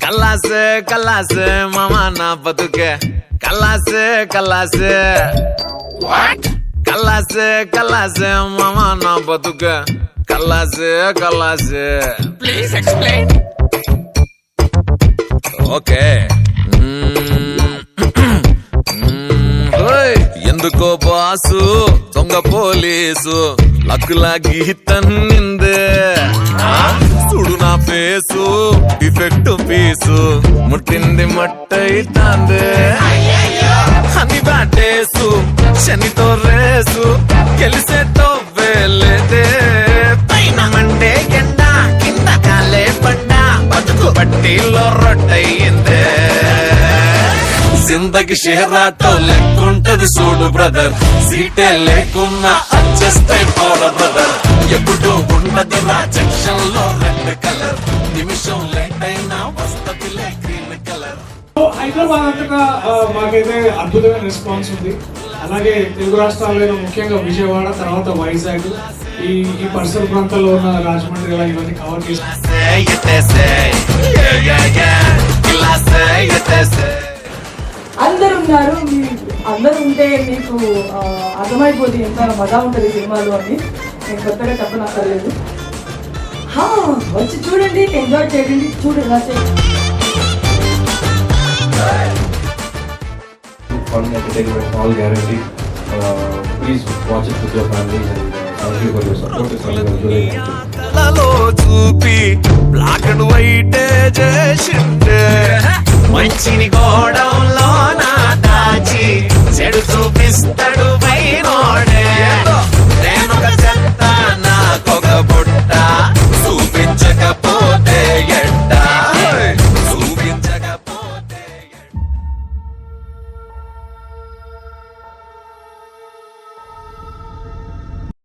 కల్లాసే కల్లాసే మామా నా బతుకే కల్లాసే కల్లాసే కల్లాసే కల్లాసే మామా నా బతుకే కల్లాసే కల్లాసే. Please explain. ఓకే ఎందుకో బాసు దొంగ పోలీసు లక్కులాగి తన్నిందే చూడు నా ఫేసు డిఫెక్ట్ పీసు ముట్టింది మట్టయితాందే అని బ్యాటేసు శనితో రేసు గెలిసేతో వేలేదే పైన మండే ఎండ కింద కాలే పడ్డా బతుకు బట్టీలో రొట్టయిందే జిందగి షేరాటో లెక్కుంటది చూడు బ్రదర్ సీటే లేకున్నా అడ్జస్ట్ అయిపోడ బ్రదర్ ఎప్పుడు ఉండదు రా జంక్షన్ లో రెడ్ కలర్ నిమిషం లేట్ అయినా వస్తది గ్రీన్ కలర్. హైదరాబాద్ అంతటా మాకైతే అద్భుతమైన రెస్పాన్స్ ఉంది. అలాగే తెలుగు రాష్ట్రాల్లో ముఖ్యంగా విజయవాడ తర్వాత వైజాగ్ ఈ పరిసర ప్రాంతాల్లో ఉన్న రాజమండ్రి ఇవన్నీ కవర్ చేసి అందరు ఉన్నారు. అందరూ ఉంటే మీకు అర్థమైపోతుంది ఎంత మజా ఉంటుంది సినిమాలో అని. నేను కొత్తగా చెప్పనక్కర్లేదు. వచ్చి చూడండి, ఎంజాయ్ చేయండి. చూడండి fun entertainment, all guaranteed. Please watch it with your families and thank you for your support. It's something I'm really చూపి బ్లాక్ అండ్ వైట్ చేసిందే మంచిని